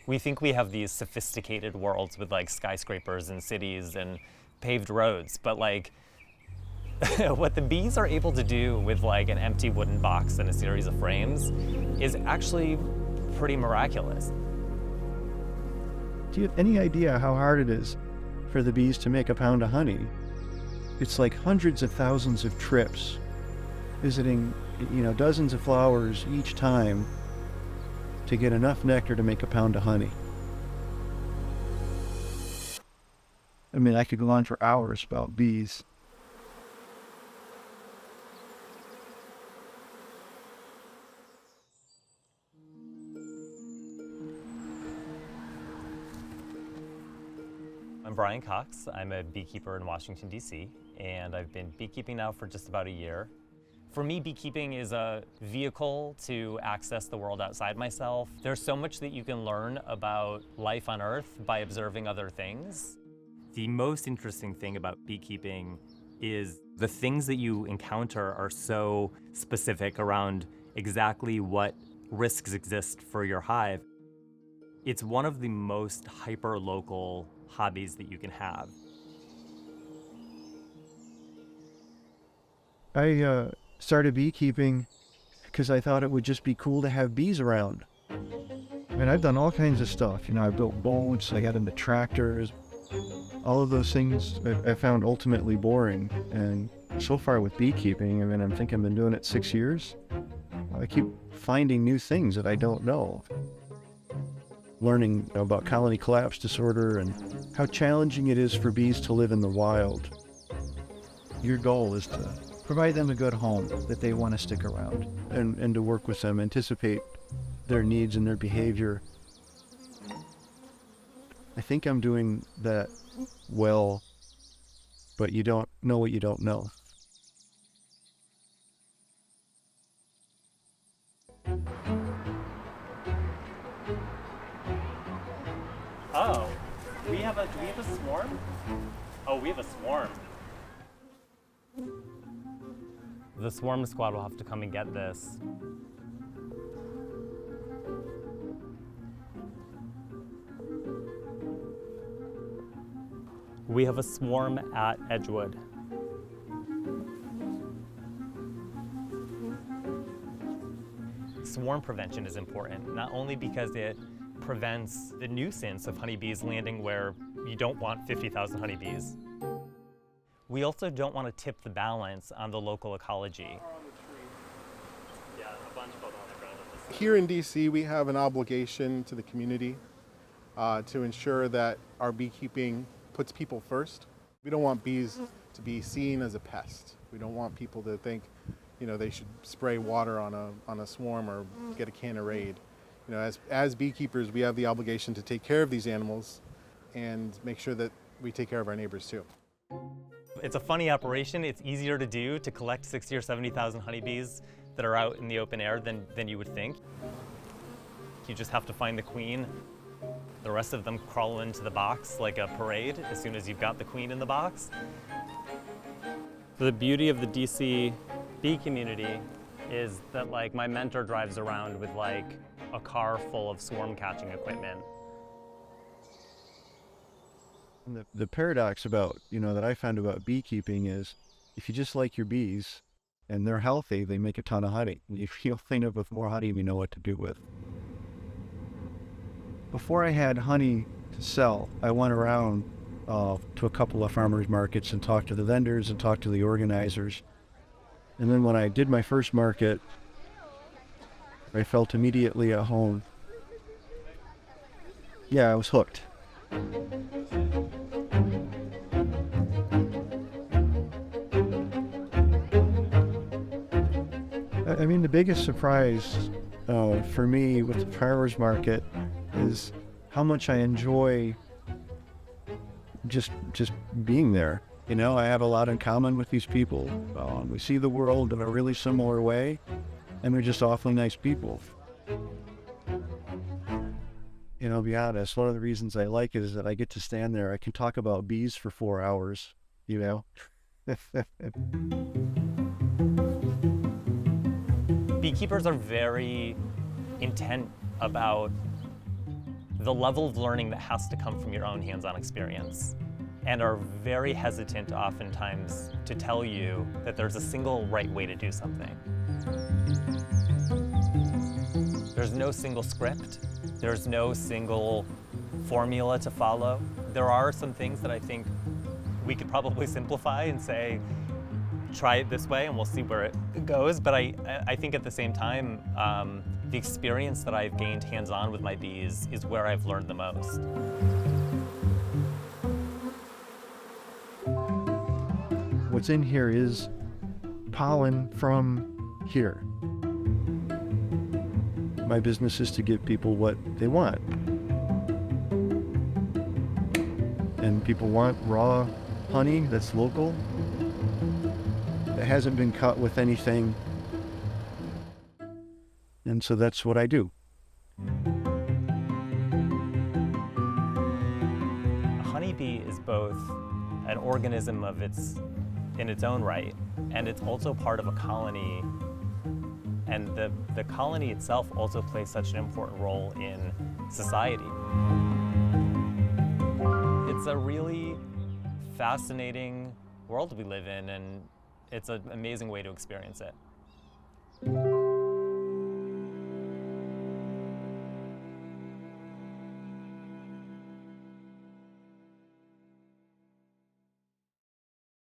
We think we have these sophisticated worlds with like skyscrapers and cities and paved roads, but like what the bees are able to do with like an empty wooden box and a series of frames is actually pretty miraculous. Do you have any idea how hard it is for the bees to make a pound of honey? It's like hundreds of thousands of trips, visiting, dozens of flowers each time to get enough nectar to make a pound of honey. I mean, I could go on for hours about bees. I'm Brian Cox. I'm a beekeeper in Washington, D.C., and I've been beekeeping now for just about a year. For me, beekeeping is a vehicle to access the world outside myself. There's so much that you can learn about life on Earth by observing other things. The most interesting thing about beekeeping is the things that you encounter are so specific around exactly what risks exist for your hive. It's one of the most hyper-local hobbies that you can have. I started beekeeping because I thought it would just be cool to have bees around. And I've done all kinds of stuff. I built boats, I got into tractors. All of those things I found ultimately boring. And so far with beekeeping, I think I've been doing it 6 years. I keep finding new things that I don't know. Learning about colony collapse disorder and how challenging it is for bees to live in the wild. Your goal is to provide them a good home that they want to stick around and to work with them, anticipate their needs and their behavior. I think I'm doing that well, but you don't know what you don't know. Oh, do we have a swarm? Oh, we have a swarm. The swarm squad will have to come and get this. We have a swarm at Edgewood. Swarm prevention is important, not only because it prevents the nuisance of honeybees landing where you don't want 50,000 honeybees. We also don't want to tip the balance on the local ecology. Yeah, a bunch of them on the ground. Here in DC, we have an obligation to the community to ensure that our beekeeping puts people first. We don't want bees to be seen as a pest. We don't want people to think, they should spray water on a swarm or get a can of Raid. As beekeepers, we have the obligation to take care of these animals and make sure that we take care of our neighbors too. It's a funny operation. It's easier to do to collect 60 or 70,000 honeybees that are out in the open air than you would think. You just have to find the queen. The rest of them crawl into the box like a parade as soon as you've got the queen in the box. The beauty of the DC bee community is that my mentor drives around with a car full of swarm catching equipment. And the paradox about, that I found about beekeeping is if you just like your bees and they're healthy, they make a ton of honey. If you'll clean up with more honey, you know what to do with. Before I had honey to sell, I went around to a couple of farmers markets and talked to the vendors and talked to the organizers. And then when I did my first market, I felt immediately at home. Yeah, I was hooked. The biggest surprise for me with the farmers market is how much I enjoy just being there. I have a lot in common with these people. We see the world in a really similar way, and they're just awfully nice people. I'll be honest, one of the reasons I like it is that I get to stand there. I can talk about bees for 4 hours, Beekeepers are very intent about the level of learning that has to come from your own hands-on experience, and are very hesitant oftentimes to tell you that there's a single right way to do something. There's no single script. There's no single formula to follow. There are some things that I think we could probably simplify and say, try it this way and we'll see where it goes. But I think at the same time, the experience that I've gained hands-on with my bees is where I've learned the most. What's in here is pollen from here. My business is to give people what they want. And people want raw honey that's local, that hasn't been cut with anything. And so that's what I do. A honeybee is both an organism in its own right, and it's also part of a colony. And the colony itself also plays such an important role in society. It's a really fascinating world we live in, and it's an amazing way to experience it.